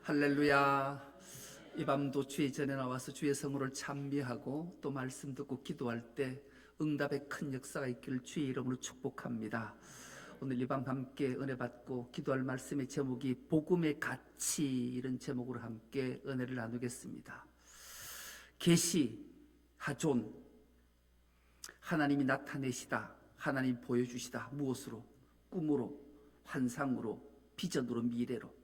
할렐루야. 이 밤도 주의 전에 나와서 주의 성호를 찬미하고 또 말씀 듣고 기도할 때 응답의 큰 역사가 있기를 주의 이름으로 축복합니다. 오늘 이 밤 함께 은혜 받고 기도할 말씀의 제목이 복음의 가치, 이런 제목으로 함께 은혜를 나누겠습니다. 계시, 하존, 하나님이 나타내시다, 하나님 보여주시다. 무엇으로? 꿈으로, 환상으로, 비전으로, 미래로.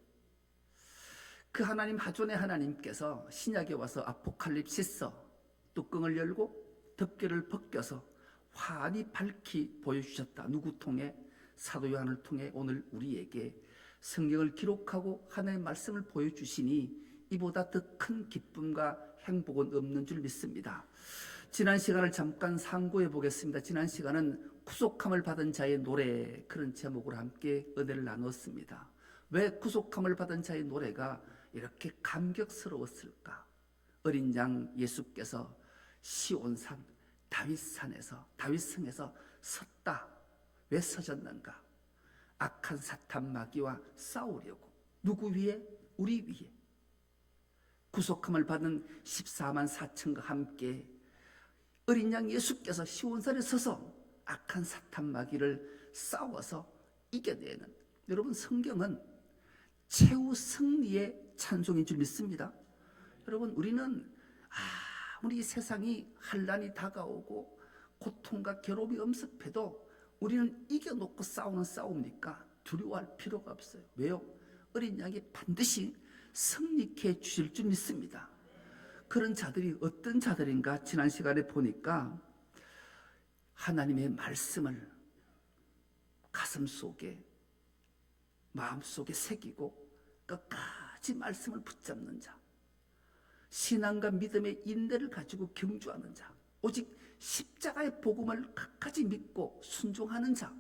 그 하나님, 하존의 하나님께서 신약에 와서 아포칼립시서 뚜껑을 열고 덮개를 벗겨서 환히 밝히 보여주셨다. 누구 통해? 사도 요한을 통해 오늘 우리에게 성경을 기록하고 하나님의 말씀을 보여주시니 이보다 더 큰 기쁨과 행복은 없는 줄 믿습니다. 지난 시간을 잠깐 상고해 보겠습니다. 지난 시간은 구속함을 받은 자의 노래, 그런 제목으로 함께 은혜를 나눴습니다. 왜 구속함을 받은 자의 노래가 이렇게 감격스러웠을까? 어린 양 예수께서 시온산 다윗성에서 섰다. 왜 서졌는가? 악한 사탄 마귀와 싸우려고. 누구 위에? 우리 위에. 구속함을 받은 14만 4천과 함께 어린 양 예수께서 시온산에 서서 악한 사탄 마귀를 싸워서 이겨내는, 여러분, 성경은 최후 승리의 찬송인 줄 믿습니다. 여러분, 우리는 아무리 세상이 환난이 다가오고 고통과 괴로움이 엄습해도 우리는 이겨놓고 싸우는 싸움이니까 두려워할 필요가 없어요. 왜요? 어린 양이 반드시 승리케 해 주실 줄 믿습니다. 그런 자들이 어떤 자들인가? 지난 시간에 보니까 하나님의 말씀을 가슴속에, 마음속에 새기고 끝까지 말씀을 붙잡는 자, 신앙과 믿음의 인내를 가지고 경주하는 자, 오직 십자가의 복음을 끝까지 믿고 순종하는 자,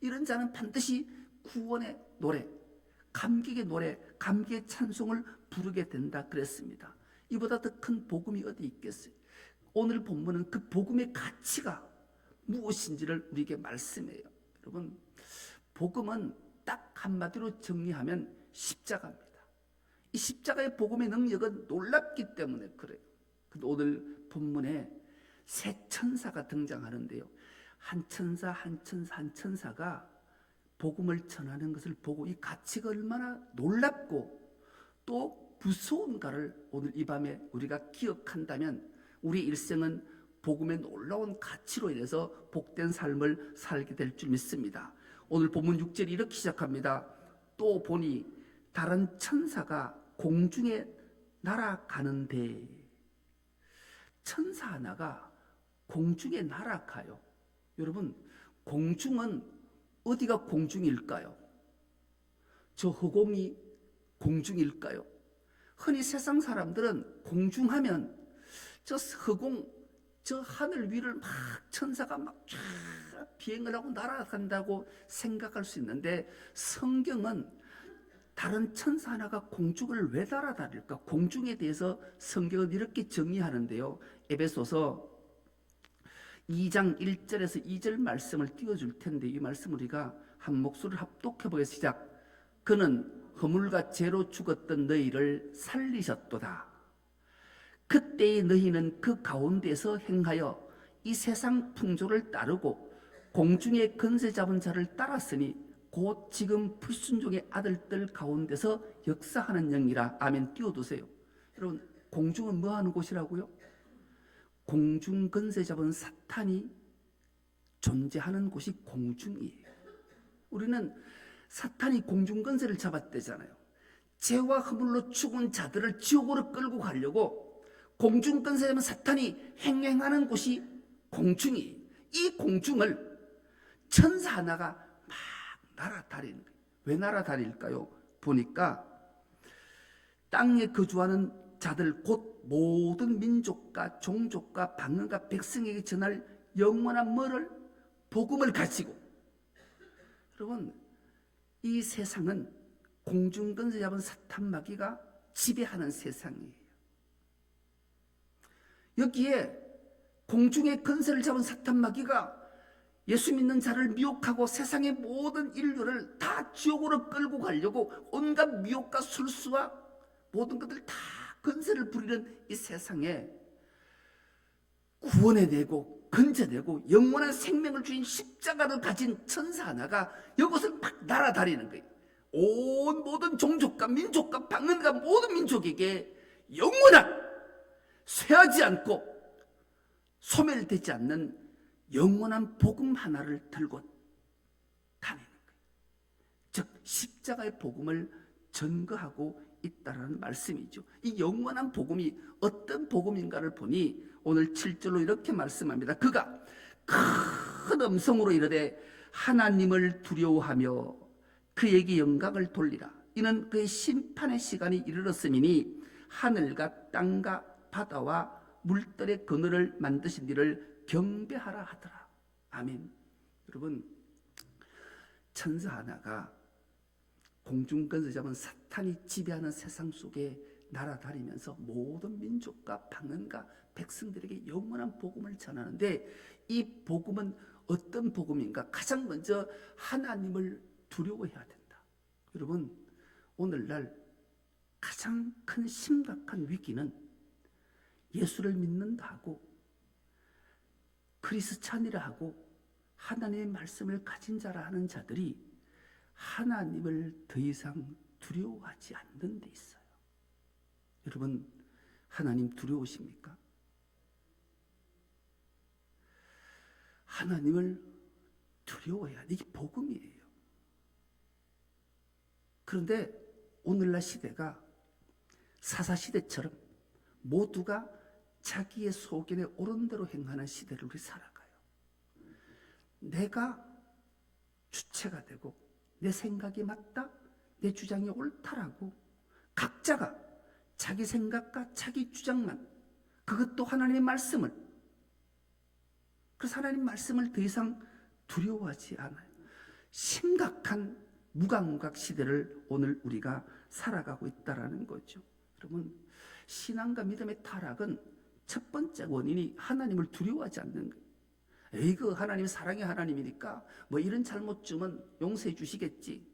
이런 자는 반드시 구원의 노래, 감격의 노래, 감격의 찬송을 부르게 된다 그랬습니다. 이보다 더 큰 복음이 어디 있겠어요? 오늘 본문은 그 복음의 가치가 무엇인지를 우리에게 말씀해요. 여러분, 복음은 딱 한마디로 정리하면 십자가입니다. 이 십자가의 복음의 능력은 놀랍기 때문에 그래요. 근데 오늘 본문에 세 천사가 등장하는데요, 한 천사가 복음을 전하는 것을 보고 이 가치가 얼마나 놀랍고 또 무서운가를 오늘 이 밤에 우리가 기억한다면 우리 일생은 복음의 놀라운 가치로 인해서 복된 삶을 살게 될 줄 믿습니다. 오늘 본문 6절이 이렇게 시작합니다. 또 보니 다른 천사가 공중에 날아가는데. 천사 하나가 공중에 날아가요. 여러분, 공중은 어디가 공중일까요? 저 허공이 공중일까요? 흔히 세상 사람들은 공중하면 저 허공, 저 하늘 위를 막 천사가 막 비행을 하고 날아간다고 생각할 수 있는데, 성경은 다른 천사 하나가 공중을 왜 날아다닐까? 공중에 대해서 성경은 이렇게 정의하는데요, 에베소서 2장 1절에서 2절 말씀을 띄워줄 텐데, 이 말씀 우리가 한 목소리를 합독해 보겠습니다. 시작. 그는 허물과 죄로 죽었던 너희를 살리셨도다. 그때의 너희는 그 가운데서 행하여 이 세상 풍조를 따르고 공중의 권세 잡은 자를 따랐으니 곧 지금 불순종의 아들들 가운데서 역사하는 영이라. 아멘. 띄워두세요. 여러분, 공중은 뭐 하는 곳이라고요? 공중 권세 잡은 사탄이 존재하는 곳이 공중이에요. 우리는 사탄이 공중 권세를 잡았대잖아요. 죄와 허물로 죽은 자들을 지옥으로 끌고 가려고 공중 권세 잡은 사탄이 행행하는 곳이 공중이에요. 이 공중을 천사 하나가 막 날아다니는 거예요. 왜 날아다닐까요? 보니까 땅에 거주하는 자들, 곧 모든 민족과 종족과 방언과 백성에게 전할 영원한 뭐를? 복음을 가지고. 여러분, 이 세상은 공중권세 잡은 사탄 마귀가 지배하는 세상이에요. 여기에 공중의 권세를 잡은 사탄 마귀가 예수 믿는 자를 미혹하고 세상의 모든 인류를 다 지옥으로 끌고 가려고 온갖 미혹과 술수와 모든 것들 다 건설을 부리는 이 세상에 구원해내고 건져내고 영원한 생명을 주인 십자가를 가진 천사 하나가 이것을 막 날아다니는 거예요. 온 모든 종족과 민족과 방언과 모든 민족에게 영원한 쇠하지 않고 소멸되지 않는 영원한 복음 하나를 들고 다니는 거예요. 즉 십자가의 복음을 전거하고 있다는 말씀이죠. 이 영원한 복음이 어떤 복음인가를 보니 오늘 7절로 이렇게 말씀합니다. 그가 큰 음성으로 이르되 하나님을 두려워하며 그에게 영광을 돌리라. 이는 그의 심판의 시간이 이르렀음이니 하늘과 땅과 바다와 물들의 그늘을 만드신 이를 경배하라 하더라. 아멘. 여러분, 천사 하나가 공중권세 잡은 사탄이 지배하는 세상 속에 날아다니면서 모든 민족과 방언과 백성들에게 영원한 복음을 전하는데, 이 복음은 어떤 복음인가? 가장 먼저 하나님을 두려워해야 된다. 여러분, 오늘날 가장 큰 심각한 위기는 예수를 믿는다 하고 크리스찬이라 하고 하나님의 말씀을 가진 자라 하는 자들이 하나님을 더 이상 두려워하지 않는 데 있어요. 여러분, 하나님 두려우십니까? 하나님을 두려워해야 돼. 이게 복음이에요. 그런데 오늘날 시대가 사사시대처럼 모두가 자기의 소견에 옳은 대로 행하는 시대를 우리 살아가요. 내가 주체가 되고 내 생각이 맞다, 내 주장이 옳다라고 각자가 자기 생각과 자기 주장만, 그것도 하나님의 말씀을, 그래서 하나님 말씀을 더 이상 두려워하지 않아요. 심각한 무감각 시대를 오늘 우리가 살아가고 있다는 거죠. 여러분, 신앙과 믿음의 타락은 첫 번째 원인이 하나님을 두려워하지 않는 거예요. 에이그 하나님 사랑의 하나님이니까 뭐 이런 잘못쯤은 용서해 주시겠지.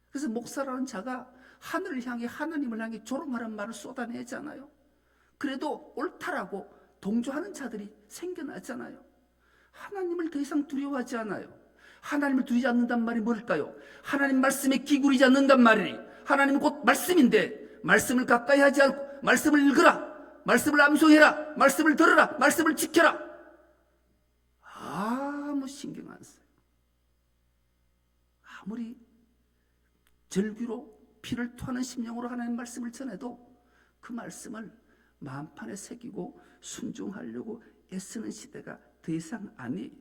그래서 목사라는 자가 하늘을 향해, 하나님을 향해 조롱하는 말을 쏟아내잖아요. 그래도 옳다라고 동조하는 자들이 생겨나잖아요. 하나님을 더 이상 두려워하지 않아요. 하나님을 두려워하지 않는단 말이 뭘까요? 하나님 말씀에 기울이지 않는단 말이니, 하나님은 곧 말씀인데 말씀을 가까이 하지 않고 말씀을 읽으라, 말씀을 암송해라, 말씀을 들으라, 말씀을 지켜라. 아무 신경 안 써요. 아무리 절규로 피를 토하는 심령으로 하나님 말씀을 전해도 그 말씀을 마음판에 새기고 순종하려고 애쓰는 시대가 더 이상 아니에요.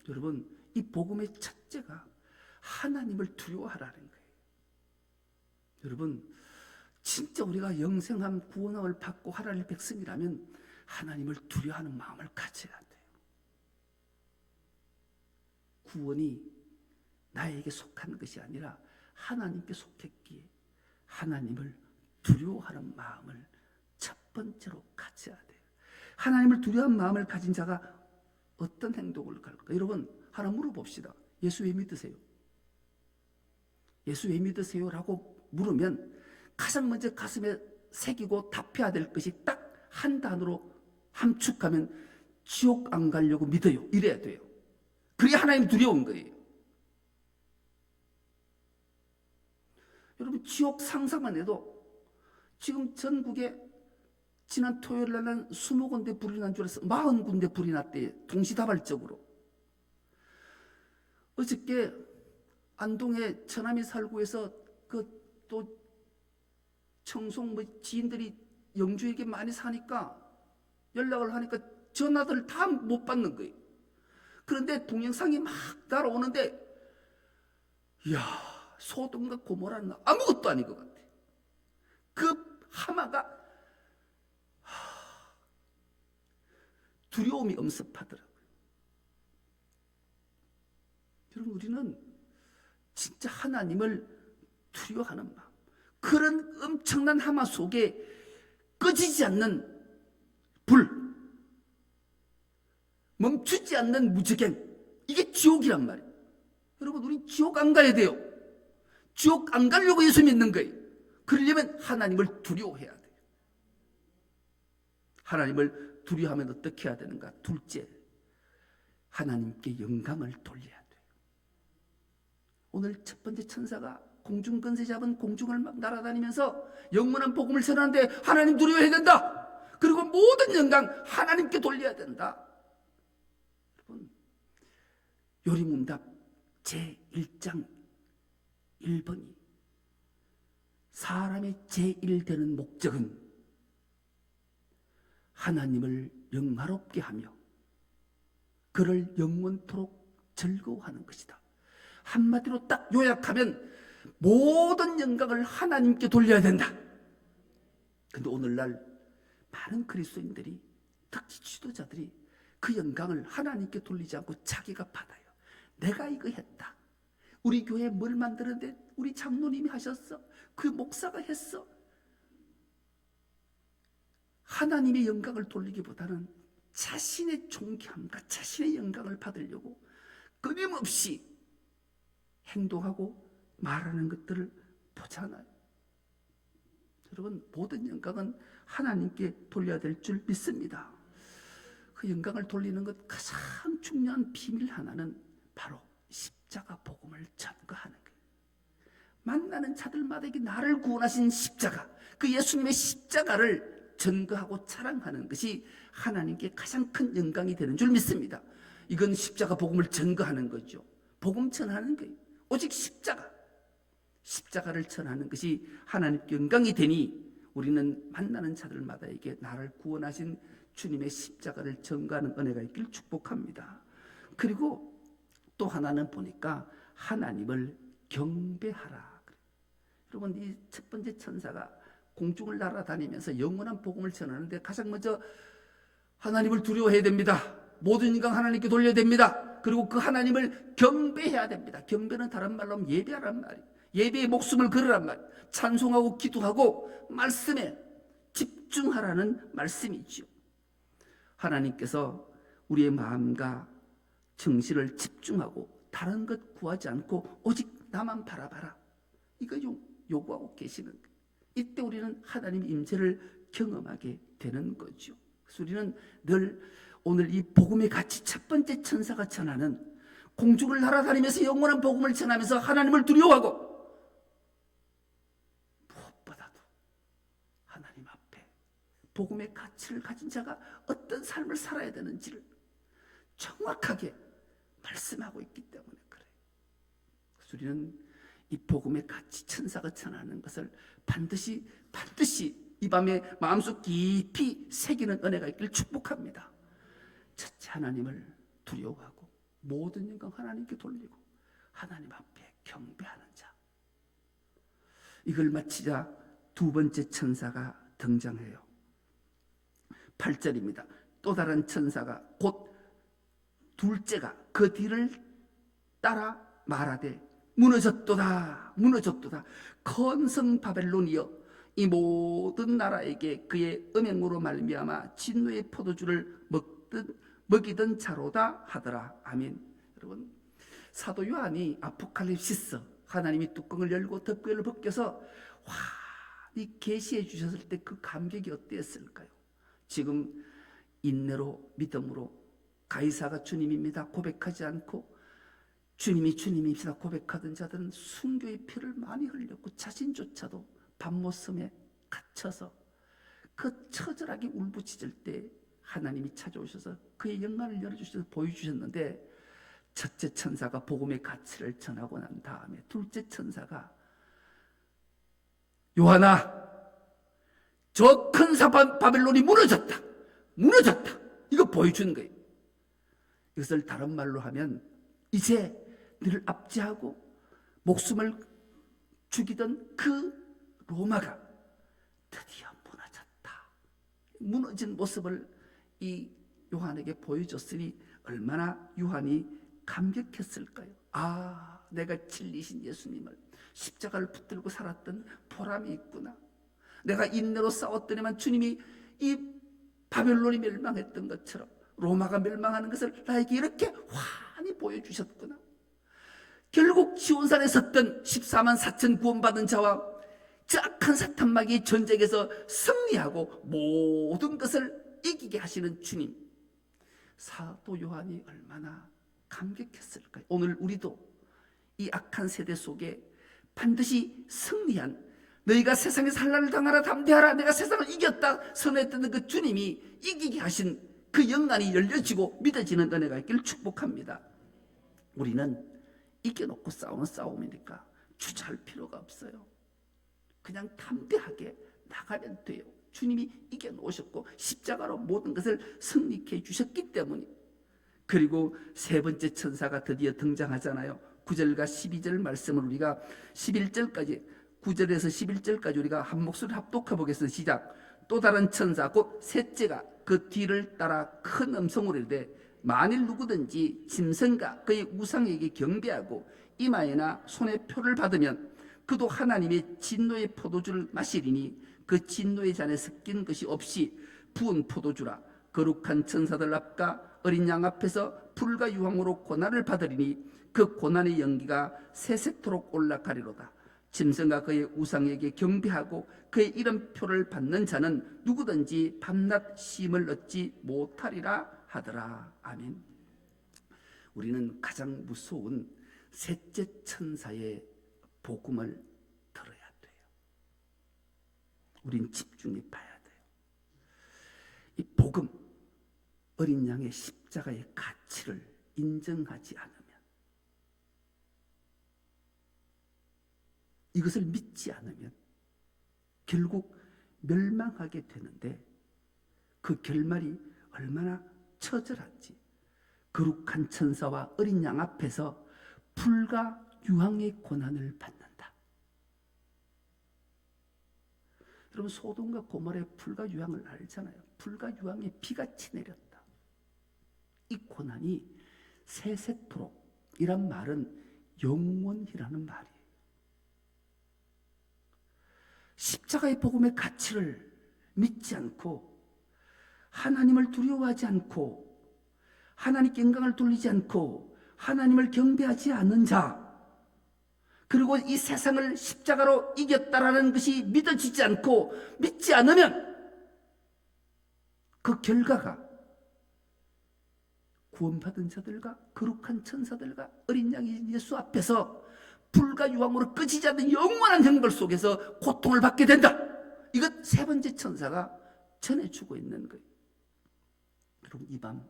여러분, 이 복음의 첫째가 하나님을 두려워하라는 거예요. 여러분, 진짜 우리가 영생함 구원함을 받고 하나님의 백성이라면 하나님을 두려워하는 마음을 가져야 돼요. 구원이 나에게 속한 것이 아니라 하나님께 속했기에 하나님을 두려워하는 마음을 첫 번째로 가져야 돼요. 하나님을 두려워하는 마음을 가진 자가 어떤 행동을 할까? 여러분, 하나 물어봅시다. 예수 왜 믿으세요? 예수 왜 믿으세요? 라고 물으면 가장 먼저 가슴에 새기고 답해야 될 것이 딱 한 단어로 함축하면 지옥 안 가려고 믿어요. 이래야 돼요. 그게 하나님 두려운 거예요. 여러분, 지옥 상상만 해도 지금 전국에 지난 토요일 날은 20군데 불이 난 줄 알았어. 40군데 불이 났대요. 동시다발적으로. 어저께 안동에 처남이 살고 해서 그 또 청송 지인들이 영주에게 많이 사니까 연락을 하니까 전화들 다 못 받는 거예요. 그런데 동영상이 막 날아오는데, 이야, 소돔과 고모라는 아무것도 아닌 것 같아. 그 하마가 두려움이 엄습하더라고요. 여러분, 우리는 진짜 하나님을 두려워하는 마음, 그런 엄청난 하마 속에 꺼지지 않는 불, 멈추지 않는 무적행, 이게 지옥이란 말이에요. 여러분, 우리 지옥 안 가야 돼요. 지옥 안 가려고 예수 믿는 거예요. 그러려면 하나님을 두려워해야 돼요. 하나님을 두려워하면 어떻게 해야 되는가? 둘째, 하나님께 영광을 돌려야 돼요. 오늘 첫 번째 천사가 공중 권세 잡은 공중을 막 날아다니면서 영원한 복음을 전하는데 하나님 두려워해야 된다. 그리고 모든 영광 하나님께 돌려야 된다. 여러분, 요리문답 제1장 1번이 사람의 제1되는 목적은 하나님을 영화롭게 하며 그를 영원토록 즐거워하는 것이다. 한마디로 딱 요약하면 모든 영광을 하나님께 돌려야 된다. 근데 오늘날 많은 그리스도인들이, 특히 지도자들이 그 영광을 하나님께 돌리지 않고 자기가 받아요. 내가 이거 했다. 우리 교회 뭘 만들었는데 우리 장로님이 하셨어. 그 목사가 했어. 하나님의 영광을 돌리기보다는 자신의 존귀함과 자신의 영광을 받으려고 끊임없이 행동하고 말하는 것들을 보잖아요. 여러분, 모든 영광은 하나님께 돌려야 될 줄 믿습니다. 그 영광을 돌리는 것 가장 중요한 비밀 하나는 바로 십자가 복음을 전거하는 거예요. 만나는 자들마다 나를 구원하신 십자가, 그 예수님의 십자가를 전거하고 자랑하는 것이 하나님께 가장 큰 영광이 되는 줄 믿습니다. 이건 십자가 복음을 전거하는 거죠. 복음 전하는 거예요. 오직 십자가를 전하는 것이 하나님께 영광이 되니 우리는 만나는 자들마다에게 나를 구원하신 주님의 십자가를 전가하는 은혜가 있길 축복합니다. 그리고 또 하나는 보니까 하나님을 경배하라. 여러분, 이 첫 번째 천사가 공중을 날아다니면서 영원한 복음을 전하는데 가장 먼저 하나님을 두려워해야 됩니다. 모든 영광 하나님께 돌려야 됩니다. 그리고 그 하나님을 경배해야 됩니다. 경배는 다른 말로 하면 예배하란 말이에요. 예배에 목숨을 걸으란 말이에요. 찬송하고 기도하고 말씀에 집중하라는 말씀이죠. 하나님께서 우리의 마음과 정신을 집중하고 다른 것 구하지 않고 오직 나만 바라봐라, 이거 요구하고 계시는 거예요. 이때 우리는 하나님의 임재를 경험하게 되는 거죠. 그래서 우리는 늘 오늘 이 복음의 가치, 첫 번째 천사가 전하는 공중을 날아다니면서 영원한 복음을 전하면서 하나님을 두려워하고 무엇보다도 하나님 앞에 복음의 가치를 가진 자가 어떤 삶을 살아야 되는지를 정확하게 말씀하고 있기 때문에 그래요. 그래서 우리는 이 복음의 가치, 천사가 전하는 것을 반드시 이 밤에 마음속 깊이 새기는 은혜가 있길 축복합니다. 첫째, 하나님을 두려워하고 모든 영광 하나님께 돌리고 하나님 앞에 경배하는 자. 이걸 마치자 두 번째 천사가 등장해요. 8절입니다. 또 다른 천사가 곧 둘째가 그 뒤를 따라 말하되 무너졌도다, 무너졌도다. 건성 바벨론이여, 이 모든 나라에게 그의 음행으로 말미암아 진노의 포도주를 먹이던 자로다 하더라. 아멘. 여러분, 사도 요한이 아포칼립시스, 하나님이 뚜껑을 열고 덮개를 벗겨서 이 계시해 주셨을 때 그 감격이 어땠을까요? 지금 인내로 믿음으로 가이사가 주님입니다 고백하지 않고 주님이 주님입니다 고백하던 자들은 순교의 피를 많이 흘렸고 자신조차도 밤모섬에 갇혀서 그 처절하게 울부짖을 때 하나님이 찾아오셔서 그의 영광을 열어주셔서 보여주셨는데, 첫째 천사가 복음의 가치를 전하고 난 다음에 둘째 천사가 요한아, 저 큰 바벨론이 무너졌다, 무너졌다, 이거 보여주는 거예요. 이것을 다른 말로 하면 이제 너를 압제하고 목숨을 죽이던 그 로마가 드디어 무너졌다. 무너진 모습을 이 요한에게 보여줬으니 얼마나 요한이 감격했을까요? 아, 내가 진리신 예수님을 십자가를 붙들고 살았던 보람이 있구나. 내가 인내로 싸웠더니만 주님이 이 바벨론이 멸망했던 것처럼 로마가 멸망하는 것을 나에게 이렇게 환히 보여주셨구나. 결국 지온산에 섰던 14만 4천 구원받은 자와 저 악한 사탄 마귀의 전쟁에서 승리하고 모든 것을 이기게 하시는 주님, 사도 요한이 얼마나 감격했을까요? 오늘 우리도 이 악한 세대 속에 반드시 승리한, 너희가 세상에서 환난을 당하라 담대하라, 내가 세상을 이겼다 선언했던 그 주님이 이기게 하신 그 영안이 열려지고 믿어지는 은혜가 있기를 축복합니다. 우리는 이겨놓고 싸우는 싸움이니까 주저할 필요가 없어요. 그냥 담대하게 나가면 돼요. 주님이 이겨놓으셨고 십자가로 모든 것을 승리케 해주셨기 때문에. 그리고 세 번째 천사가 드디어 등장하잖아요. 9절과 12절 말씀을 우리가 11절까지, 9절에서 11절까지 우리가 한 목소리 합독해 보겠습니다. 시작. 또 다른 천사 곧 셋째가 그 뒤를 따라 큰 음성으로 이르되 만일 누구든지 짐승과 그의 우상에게 경배하고 이마에나 손에 표를 받으면 그도 하나님의 진노의 포도주를 마시리니 그 진노의 잔에 섞인 것이 없이 부은 포도주라. 거룩한 천사들 앞과 어린 양 앞에서 불과 유황으로 고난을 받으리니 그 고난의 연기가 세세토록 올라가리로다. 짐승과 그의 우상에게 경배하고 그의 이름표를 받는 자는 누구든지 밤낮 쉼을 얻지 못하리라 하더라. 아멘. 우리는 가장 무서운 셋째 천사의 복음을 들어야 돼요. 우린 집중해 봐야 돼요. 이 복음, 어린 양의 십자가의 가치를 인정하지 않으면, 이것을 믿지 않으면 결국 멸망하게 되는데, 그 결말이 얼마나 처절한지. 거룩한 천사와 어린 양 앞에서 불과 유황의 고난을 받는다. 여러분, 소돔과 고모라의 불과 유황을 알잖아요. 불과 유황이 비같이 내렸다. 이 고난이 세세토록, 이란 말은 영원이라는 말이에요. 십자가의 복음의 가치를 믿지 않고, 하나님을 두려워하지 않고, 하나님께 영광을 돌리지 않고, 하나님을 경배하지 않는 자, 그리고 이 세상을 십자가로 이겼다라는 것이 믿어지지 않고 믿지 않으면 그 결과가 구원받은 자들과 거룩한 천사들과 어린 양이 예수 앞에서 불과 유황으로 꺼지지 않는 영원한 형벌 속에서 고통을 받게 된다. 이것 세 번째 천사가 전해주고 있는 거예요. 여러분, 이 밤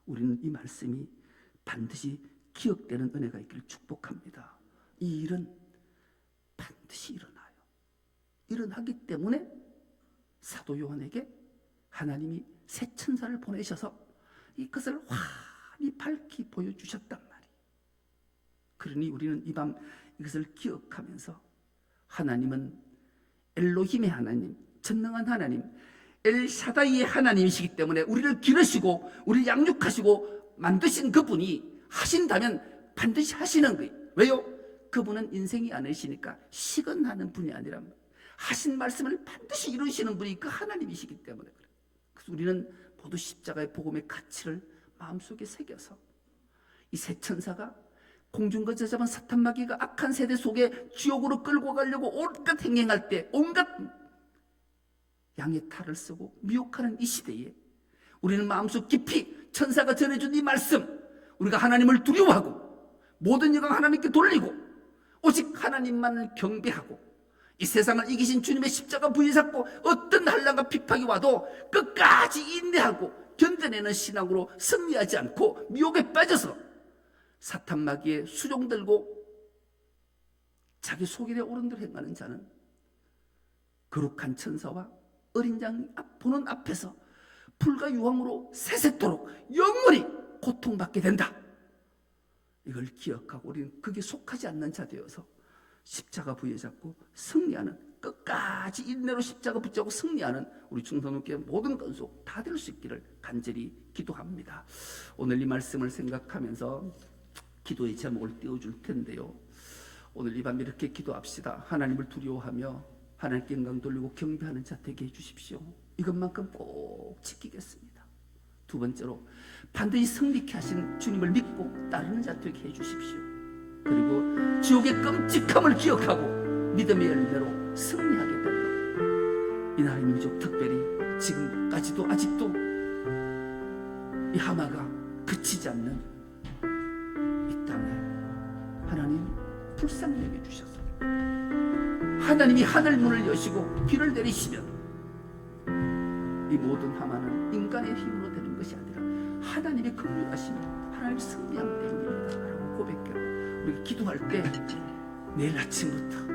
우리는 이 말씀이 반드시 기억되는 은혜가 있기를 축복합니다. 이 일은 반드시 일어나요. 일어나기 때문에 사도 요한에게 하나님이 새 천사를 보내셔서 이것을 환히 밝히 보여주셨단 말이에요. 그러니 우리는 이 밤 이것을 기억하면서, 하나님은 엘로힘의 하나님, 전능한 하나님, 엘샤다이의 하나님이시기 때문에 우리를 기르시고 우리를 양육하시고 만드신 그분이 하신다면 반드시 하시는 거예요. 왜요? 그분은 인생이 아니시니까 시건하는 분이 아니라 하신 말씀을 반드시 이루시는 분이 그 하나님이시기 때문에 그래요. 그래서 우리는 모두 십자가의 복음의 가치를 마음속에 새겨서, 이 새 천사가 공중거저 잡은 사탄 마귀가 악한 세대 속에 지옥으로 끌고 가려고 온갖 행행할 때, 온갖 양의 탈을 쓰고 미혹하는 이 시대에 우리는 마음속 깊이 천사가 전해준 이 말씀, 우리가 하나님을 두려워하고 모든 영광 하나님께 돌리고 오직 하나님만을 경배하고 이 세상을 이기신 주님의 십자가 부위 잡고 어떤 한란과 비판이 와도 끝까지 인내하고 견뎌내는 신앙으로 승리하지 않고 미혹에 빠져서 사탄 마귀의 수종 들고 자기 속일에 옳은 대로 행하는 자는 거룩한 천사와 어린 양 보는 앞에서 불과 유황으로 세세토록 영원히 고통받게 된다. 이걸 기억하고 우리는 그게 속하지 않는 자 되어서 십자가 부여 잡고 승리하는, 끝까지 인내로 십자가 붙잡고 승리하는 우리 충성님께 모든 건속 다 될 수 있기를 간절히 기도합니다. 오늘 이 말씀을 생각하면서 기도의 제목을 띄워줄 텐데요. 오늘 이 밤 이렇게 기도합시다. 하나님을 두려워하며 하나님께 영광 돌리고 경배하는 자 되게 해주십시오. 이것만큼 꼭 지키겠습니다. 두 번째로, 반드시 승리케 하신 주님을 믿고 따르는 자 되게 해주십시오. 그리고 지옥의 끔찍함을 기억하고 믿음의 열매로 승리하게 되도록 이 나라의 민족, 특별히 지금까지도 아직도 이 하마가 그치지 않는 이 땅에 하나님 불쌍히 여겨주셔서 하나님이 하늘 문을 여시고 비를 내리시면 이 모든 하마는 인간의 힘으로 되는 것이 아니라 하나님의 긍휼하심이 하나님의 승리함 때문이다 라고 고백하고 우리가 기도할 때 내일 아침부터